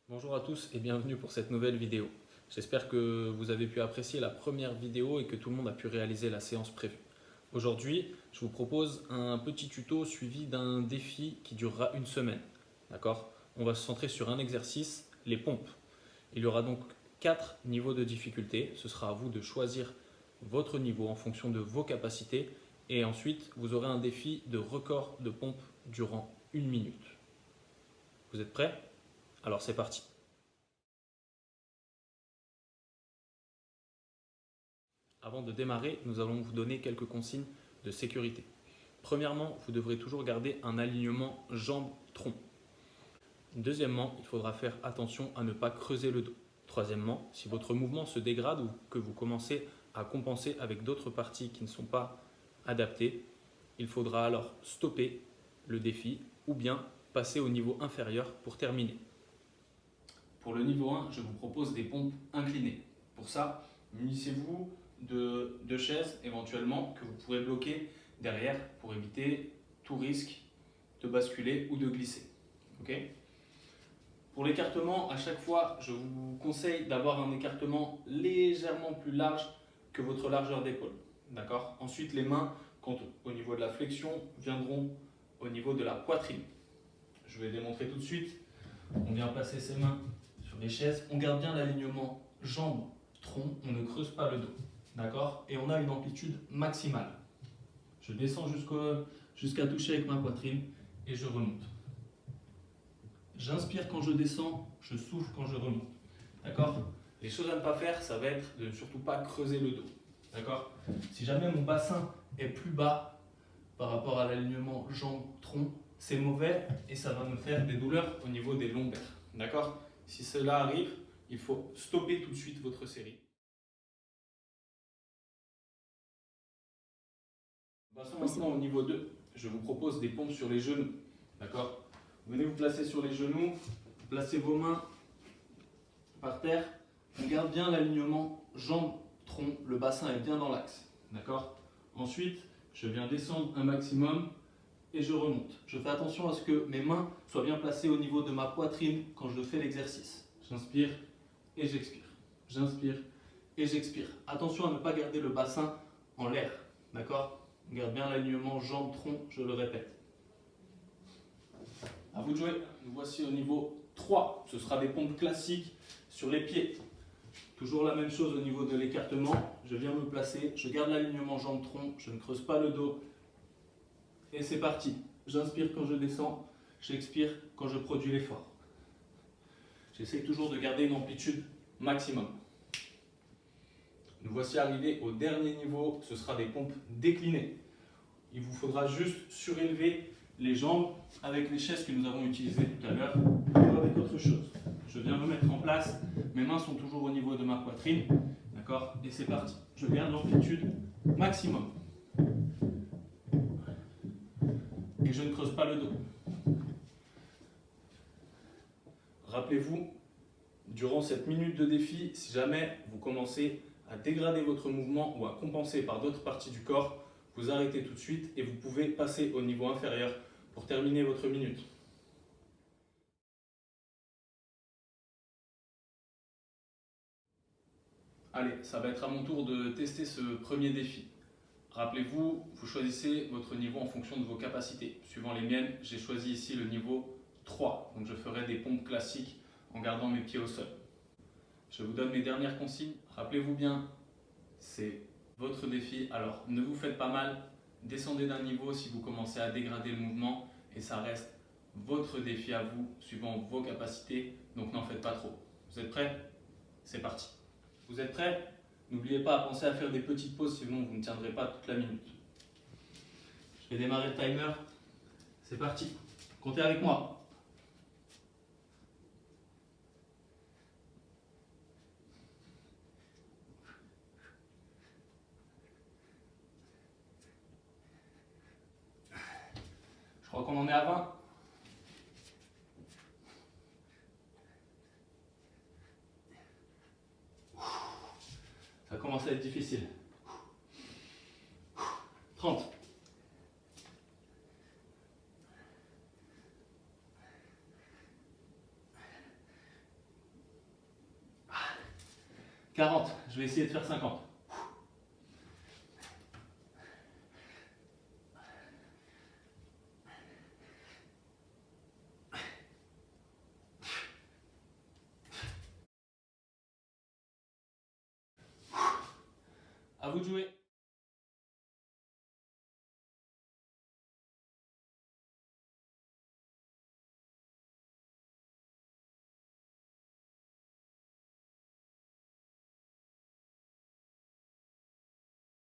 Bonjour à tous et bienvenue pour cette nouvelle vidéo. J'espère que vous avez pu apprécier la première vidéo et que tout le monde a pu réaliser la séance prévue. Aujourd'hui, je vous propose un petit tuto suivi d'un défi qui durera une semaine. D'accord? On va se centrer sur un exercice, les pompes. Il y aura donc 4 niveaux de difficulté. Ce sera à vous de choisir votre niveau en fonction de vos capacités et ensuite vous aurez un défi de record de pompe durant une minute. Vous êtes prêts? Alors c'est parti. Avant de démarrer, nous allons vous donner quelques consignes de sécurité. Premièrement, vous devrez toujours garder un alignement jambes-tronc. Deuxièmement, il faudra faire attention à ne pas creuser le dos. Troisièmement, si votre mouvement se dégrade ou que vous commencez à compenser avec d'autres parties qui ne sont pas adaptées, il faudra alors stopper le défi ou bien passer au niveau inférieur pour terminer. Pour le niveau 1, je vous propose des pompes inclinées. Pour ça, munissez-vous de deux chaises éventuellement que vous pourrez bloquer derrière pour éviter tout risque de basculer ou de glisser. Okay. Pour l'écartement, à chaque fois, je vous conseille d'avoir un écartement légèrement plus large que votre largeur d'épaule. D'accord. Ensuite, les mains, au niveau de la flexion, viendront au niveau de la poitrine. Je vais démontrer tout de suite. On vient placer ses mains sur les chaises. On garde bien l'alignement jambes-tronc. On ne creuse pas le dos. D'accord. Et on a une amplitude maximale. Je descends jusqu'à toucher avec ma poitrine et je remonte. J'inspire quand je descends, je souffle quand je remonte. D'accord. Les choses à ne pas faire, ça va être de ne surtout pas creuser le dos. D'accord. Si jamais mon bassin est plus bas par rapport à l'alignement jambes-tronc, c'est mauvais et ça va me faire des douleurs au niveau des lombaires. D'accord. Si cela arrive, il faut stopper tout de suite votre série. Passons maintenant au niveau 2. Je vous propose des pompes sur les genoux. D'accord. Venez vous placer sur les genoux, placez vos mains par terre. On garde bien l'alignement jambes-tronc, le bassin est bien dans l'axe. D'accord. Ensuite, je viens descendre un maximum et je remonte. Je fais attention à ce que mes mains soient bien placées au niveau de ma poitrine quand je fais l'exercice. J'inspire et j'expire. J'inspire et j'expire. Attention à ne pas garder le bassin en l'air. D'accord. On garde bien l'alignement jambes-tronc, je le répète. À vous de jouer. Nous voici au niveau 3. Ce sera des pompes classiques sur les pieds. Toujours la même chose au niveau de l'écartement. Je viens me placer, je garde l'alignement jambes-tronc, je ne creuse pas le dos. Et c'est parti. J'inspire quand je descends, j'expire quand je produis l'effort. J'essaie toujours de garder une amplitude maximum. Nous voici arrivés au dernier niveau, ce sera des pompes déclinées. Il vous faudra juste surélever les jambes avec les chaises que nous avons utilisées tout à l'heure ou avec autre chose. Je viens me mettre en place, mes mains sont toujours au niveau de ma poitrine, d'accord? Et c'est parti. Je garde l'amplitude maximum. Et je ne creuse pas le dos. Rappelez-vous, durant cette minute de défi, si jamais vous commencez à dégrader votre mouvement ou à compenser par d'autres parties du corps, vous arrêtez tout de suite et vous pouvez passer au niveau inférieur pour terminer votre minute. Allez, ça va être à mon tour de tester ce premier défi. Rappelez-vous, vous choisissez votre niveau en fonction de vos capacités. Suivant les miennes, j'ai choisi ici le niveau 3. Donc je ferai des pompes classiques en gardant mes pieds au sol. Je vous donne mes dernières consignes. Rappelez-vous bien, c'est votre défi. Alors ne vous faites pas mal. Descendez d'un niveau si vous commencez à dégrader le mouvement. Et ça reste votre défi à vous, suivant vos capacités. Donc n'en faites pas trop. Vous êtes prêts? C'est parti. Vous êtes prêts? N'oubliez pas à penser à faire des petites pauses, sinon vous ne tiendrez pas toute la minute. Je vais démarrer le timer. C'est parti. Comptez avec moi. Je crois qu'on en est à 20. Ça commence à être difficile. 30. 40, je vais essayer de faire 50. À vous de jouer.